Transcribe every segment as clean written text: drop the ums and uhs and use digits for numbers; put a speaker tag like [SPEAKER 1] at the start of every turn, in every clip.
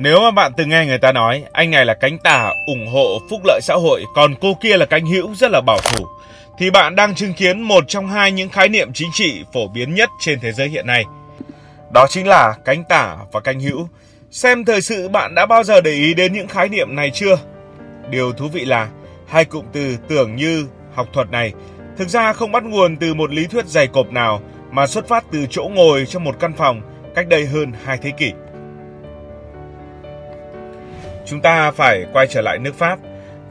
[SPEAKER 1] Nếu mà bạn từng nghe người ta nói anh này là cánh tả ủng hộ phúc lợi xã hội, còn cô kia là cánh hữu rất là bảo thủ, thì bạn đang chứng kiến một trong hai những khái niệm chính trị phổ biến nhất trên thế giới hiện nay. Đó chính là cánh tả và cánh hữu. Xem thời sự bạn đã bao giờ để ý đến những khái niệm này chưa? Điều thú vị là hai cụm từ tưởng như học thuật này thực ra không bắt nguồn từ một lý thuyết dày cộp nào, mà xuất phát từ chỗ ngồi trong một căn phòng cách đây hơn 2 thế kỷ. Chúng ta phải quay trở lại nước Pháp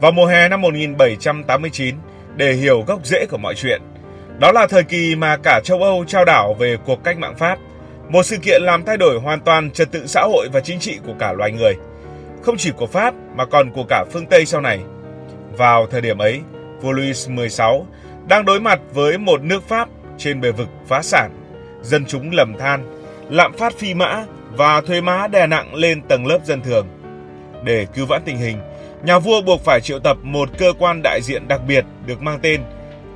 [SPEAKER 1] vào mùa hè năm 1789 để hiểu gốc rễ của mọi chuyện. Đó là thời kỳ mà cả châu Âu chao đảo về cuộc cách mạng Pháp, một sự kiện làm thay đổi hoàn toàn trật tự xã hội và chính trị của cả loài người, không chỉ của Pháp mà còn của cả phương Tây sau này. Vào thời điểm ấy, vua Louis XVI đang đối mặt với một nước Pháp trên bề vực phá sản, dân chúng lầm than, lạm phát phi mã và thuế má đè nặng lên tầng lớp dân thường. Để cứu vãn tình hình, nhà vua buộc phải triệu tập một cơ quan đại diện đặc biệt được mang tên,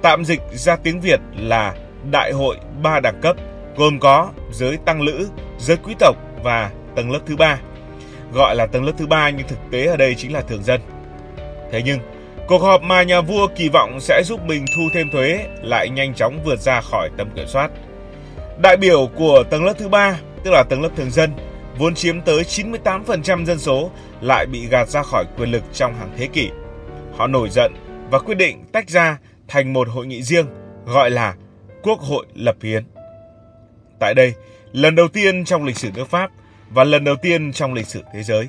[SPEAKER 1] tạm dịch ra tiếng Việt là Đại hội 3 đẳng cấp, gồm có giới tăng lữ, giới quý tộc và tầng lớp thứ ba. Gọi là tầng lớp thứ ba nhưng thực tế ở đây chính là thường dân. Thế nhưng, cuộc họp mà nhà vua kỳ vọng sẽ giúp mình thu thêm thuế lại nhanh chóng vượt ra khỏi tầm kiểm soát. Đại biểu của tầng lớp thứ ba, tức là tầng lớp thường dân, vốn chiếm tới 98% dân số, lại bị gạt ra khỏi quyền lực trong hàng thế kỷ. Họ nổi giận và quyết định tách ra thành một hội nghị riêng, gọi là Quốc hội lập hiến. Tại đây, lần đầu tiên trong lịch sử nước Pháp và lần đầu tiên trong lịch sử thế giới,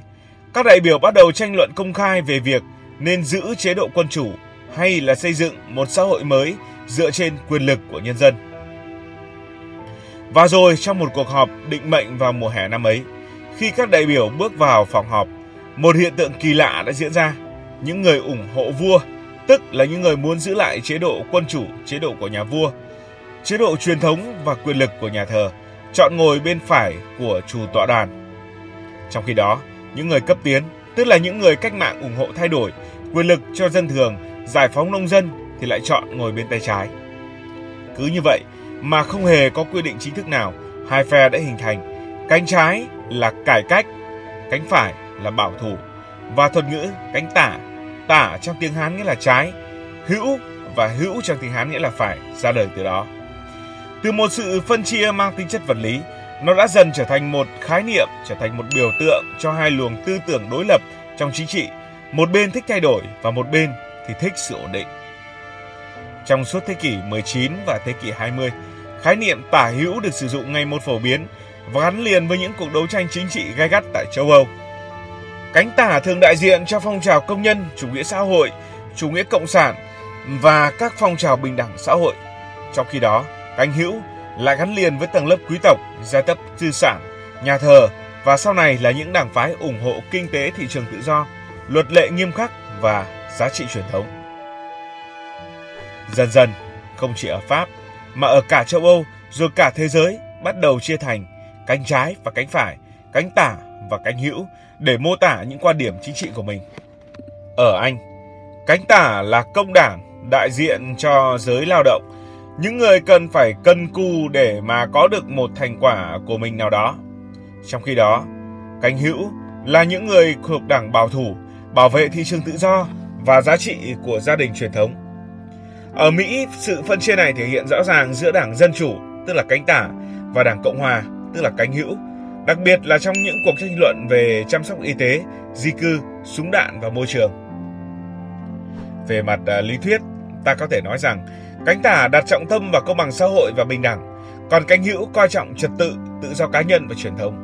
[SPEAKER 1] các đại biểu bắt đầu tranh luận công khai về việc nên giữ chế độ quân chủ hay là xây dựng một xã hội mới dựa trên quyền lực của nhân dân. Và rồi trong một cuộc họp định mệnh vào mùa hè năm ấy, khi các đại biểu bước vào phòng họp, một hiện tượng kỳ lạ đã diễn ra. Những người ủng hộ vua, tức là những người muốn giữ lại chế độ quân chủ, chế độ của nhà vua, chế độ truyền thống và quyền lực của nhà thờ, chọn ngồi bên phải của chủ tọa đàn. Trong khi đó, những người cấp tiến, tức là những người cách mạng ủng hộ thay đổi, quyền lực cho dân thường, giải phóng nông dân thì lại chọn ngồi bên tay trái. Cứ như vậy mà không hề có quy định chính thức nào, hai phe đã hình thành. Cánh trái là cải cách, cánh phải là bảo thủ, và thuật ngữ cánh tả, tả trong tiếng Hán nghĩa là trái, hữu và hữu trong tiếng Hán nghĩa là phải ra đời từ đó. Từ một sự phân chia mang tính chất vật lý, nó đã dần trở thành một khái niệm, trở thành một biểu tượng cho hai luồng tư tưởng đối lập trong chính trị. Một bên thích thay đổi và một bên thì thích sự ổn định. Trong suốt thế kỷ 19 và thế kỷ 20, khái niệm tả hữu được sử dụng ngày một phổ biến và gắn liền với những cuộc đấu tranh chính trị gay gắt tại châu Âu. Cánh tả thường đại diện cho phong trào công nhân, chủ nghĩa xã hội, chủ nghĩa cộng sản và các phong trào bình đẳng xã hội. Trong khi đó, cánh hữu lại gắn liền với tầng lớp quý tộc, giai cấp tư sản, nhà thờ và sau này là những đảng phái ủng hộ kinh tế thị trường tự do, luật lệ nghiêm khắc và giá trị truyền thống. Dần dần, không chỉ ở Pháp mà ở cả châu Âu rồi cả thế giới bắt đầu chia thành cánh trái và cánh phải, cánh tả và cánh hữu để mô tả những quan điểm chính trị của mình. Ở Anh, cánh tả là công đảng đại diện cho giới lao động, những người cần phải cân cù để mà có được một thành quả của mình nào đó. Trong khi đó, cánh hữu là những người thuộc đảng bảo thủ, bảo vệ thị trường tự do và giá trị của gia đình truyền thống. Ở Mỹ, sự phân chia này thể hiện rõ ràng giữa đảng Dân Chủ, tức là cánh tả, và đảng Cộng Hòa, tức là cánh hữu, đặc biệt là trong những cuộc tranh luận về chăm sóc y tế, di cư, súng đạn và môi trường. Về mặt lý thuyết, ta có thể nói rằng cánh tả đặt trọng tâm vào công bằng xã hội và bình đẳng, còn cánh hữu coi trọng trật tự, tự do cá nhân và truyền thống.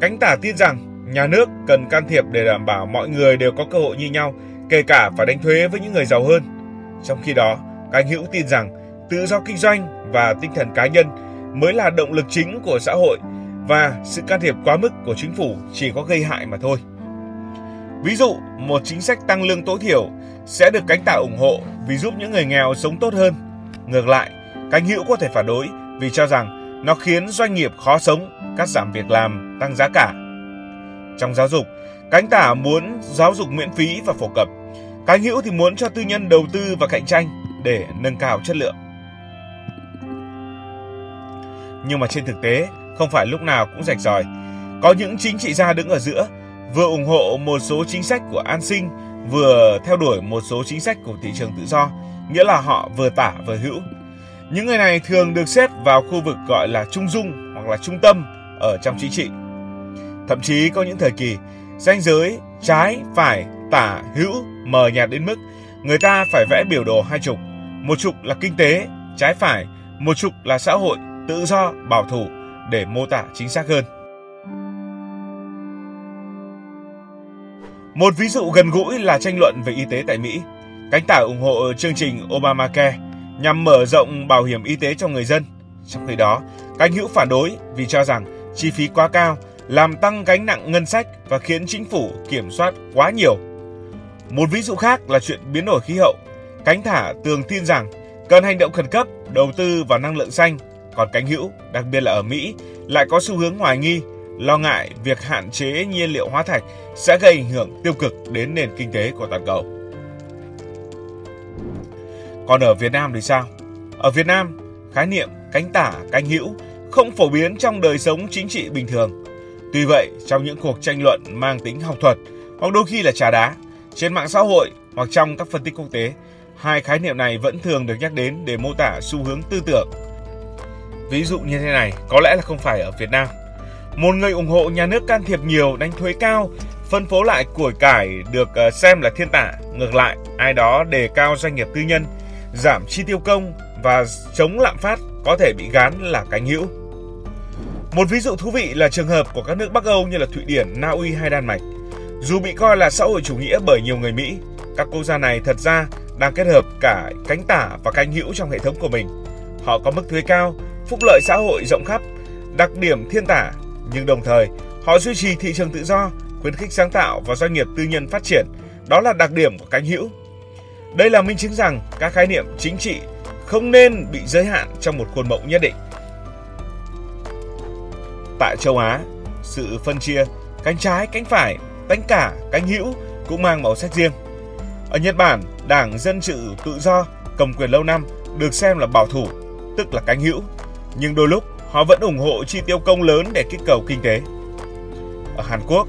[SPEAKER 1] Cánh tả tin rằng nhà nước cần can thiệp để đảm bảo mọi người đều có cơ hội như nhau, kể cả phải đánh thuế với những người giàu hơn. Trong khi đó, cánh hữu tin rằng tự do kinh doanh và tinh thần cá nhân mới là động lực chính của xã hội và sự can thiệp quá mức của chính phủ chỉ có gây hại mà thôi. Ví dụ, một chính sách tăng lương tối thiểu sẽ được cánh tả ủng hộ vì giúp những người nghèo sống tốt hơn. Ngược lại, cánh hữu có thể phản đối vì cho rằng nó khiến doanh nghiệp khó sống, cắt giảm việc làm, tăng giá cả. Trong giáo dục, cánh tả muốn giáo dục miễn phí và phổ cập. Cánh hữu thì muốn cho tư nhân đầu tư và cạnh tranh để nâng cao chất lượng. Nhưng mà trên thực tế, không phải lúc nào cũng rạch ròi. Có những chính trị gia đứng ở giữa vừa ủng hộ một số chính sách của an sinh, vừa theo đuổi một số chính sách của thị trường tự do, nghĩa là họ vừa tả vừa hữu. Những người này thường được xếp vào khu vực gọi là trung dung hoặc là trung tâm ở trong chính trị. Thậm chí có những thời kỳ, ranh giới trái, phải, tả, hữu mờ nhạt đến mức người ta phải vẽ biểu đồ hai trục. Một trục là kinh tế, trái phải, một trục là xã hội, tự do, bảo thủ để mô tả chính xác hơn. Một ví dụ gần gũi là tranh luận về y tế tại Mỹ. Cánh tả ủng hộ chương trình Obamacare nhằm mở rộng bảo hiểm y tế cho người dân. Trong khi đó, cánh hữu phản đối vì cho rằng chi phí quá cao, làm tăng gánh nặng ngân sách và khiến chính phủ kiểm soát quá nhiều. Một ví dụ khác là chuyện biến đổi khí hậu. Cánh tả thường tin rằng cần hành động khẩn cấp, đầu tư vào năng lượng xanh, còn cánh hữu, đặc biệt là ở Mỹ, lại có xu hướng hoài nghi, lo ngại việc hạn chế nhiên liệu hóa thạch sẽ gây ảnh hưởng tiêu cực đến nền kinh tế của toàn cầu. Còn ở Việt Nam thì sao? Ở Việt Nam, khái niệm cánh tả, cánh hữu không phổ biến trong đời sống chính trị bình thường. Tuy vậy, trong những cuộc tranh luận mang tính học thuật hoặc đôi khi là trà đá, trên mạng xã hội hoặc trong các phân tích quốc tế, hai khái niệm này vẫn thường được nhắc đến để mô tả xu hướng tư tưởng. Ví dụ như thế này, có lẽ là không phải ở Việt Nam. Một người ủng hộ nhà nước can thiệp nhiều, đánh thuế cao, phân phối lại của cải được xem là thiên tả. Ngược lại, ai đó đề cao doanh nghiệp tư nhân, giảm chi tiêu công và chống lạm phát có thể bị gán là cánh hữu. Một ví dụ thú vị là trường hợp của các nước Bắc Âu như là Thụy Điển, Na Uy hay Đan Mạch. Dù bị coi là xã hội chủ nghĩa bởi nhiều người Mỹ, các quốc gia này thật ra đang kết hợp cả cánh tả và cánh hữu trong hệ thống của mình. Họ có mức thuế cao, phúc lợi xã hội rộng khắp, đặc điểm thiên tả, nhưng đồng thời họ duy trì thị trường tự do, khuyến khích sáng tạo và doanh nghiệp tư nhân phát triển. Đó là đặc điểm của cánh hữu. Đây là minh chứng rằng các khái niệm chính trị không nên bị giới hạn trong một khuôn mẫu nhất định. Tại châu Á, sự phân chia cánh trái, cánh phải, cánh cả, cánh hữu cũng mang màu sắc riêng. Ở Nhật Bản, Đảng Dân Chủ Tự Do cầm quyền lâu năm được xem là bảo thủ, tức là cánh hữu, nhưng đôi lúc họ vẫn ủng hộ chi tiêu công lớn để kích cầu kinh tế. Ở Hàn Quốc,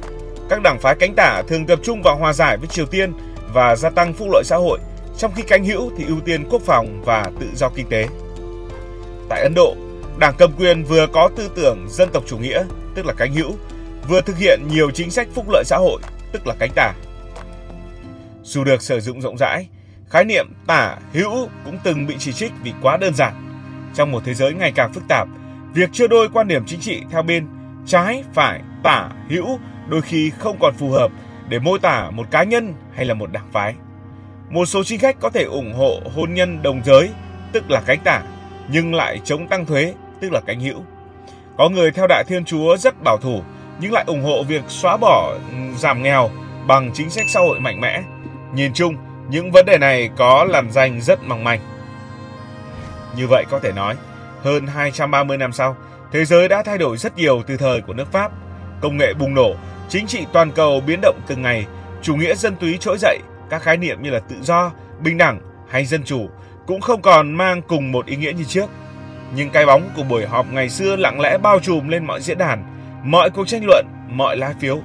[SPEAKER 1] các đảng phái cánh tả thường tập trung vào hòa giải với Triều Tiên và gia tăng phúc lợi xã hội, trong khi cánh hữu thì ưu tiên quốc phòng và tự do kinh tế. Tại Ấn Độ, đảng cầm quyền vừa có tư tưởng dân tộc chủ nghĩa, tức là cánh hữu, vừa thực hiện nhiều chính sách phúc lợi xã hội, tức là cánh tả. Dù được sử dụng rộng rãi, khái niệm tả, hữu cũng từng bị chỉ trích vì quá đơn giản. Trong một thế giới ngày càng phức tạp, việc chia đôi quan điểm chính trị theo bên trái, phải, tả, hữu đôi khi không còn phù hợp để mô tả một cá nhân hay là một đảng phái. Một số chính khách có thể ủng hộ hôn nhân đồng giới, tức là cánh tả, nhưng lại chống tăng thuế, tức là cánh hữu. Có người theo Đạo Thiên Chúa rất bảo thủ, nhưng lại ủng hộ việc xóa bỏ giảm nghèo bằng chính sách xã hội mạnh mẽ. Nhìn chung, những vấn đề này có lằn ranh rất mong manh. Như vậy có thể nói, hơn 230 năm sau, thế giới đã thay đổi rất nhiều từ thời của nước Pháp. Công nghệ bùng nổ, chính trị toàn cầu biến động từng ngày, chủ nghĩa dân túy trỗi dậy, các khái niệm như là tự do, bình đẳng hay dân chủ cũng không còn mang cùng một ý nghĩa như trước. Nhưng cái bóng của buổi họp ngày xưa lặng lẽ bao trùm lên mọi diễn đàn, mọi cuộc tranh luận, mọi lá phiếu.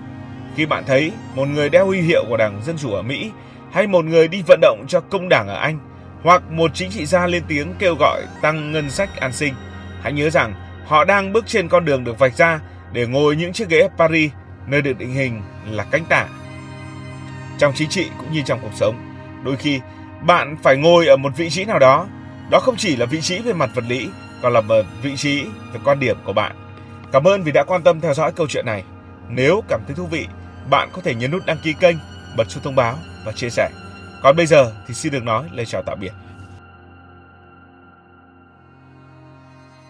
[SPEAKER 1] Khi bạn thấy một người đeo huy hiệu của Đảng Dân Chủ ở Mỹ, hay một người đi vận động cho công đảng ở Anh, hoặc một chính trị gia lên tiếng kêu gọi tăng ngân sách an sinh, hãy nhớ rằng họ đang bước trên con đường được vạch ra để ngồi những chiếc ghế ở Paris, nơi được định hình là cánh tả. Trong chính trị cũng như trong cuộc sống, đôi khi bạn phải ngồi ở một vị trí nào đó. Đó không chỉ là vị trí về mặt vật lý, còn là một vị trí về quan điểm của bạn. Cảm ơn vì đã quan tâm theo dõi câu chuyện này. Nếu cảm thấy thú vị, bạn có thể nhấn nút đăng ký kênh, bật chuông thông báo và chia sẻ. Còn bây giờ thì xin được nói lời chào tạm biệt.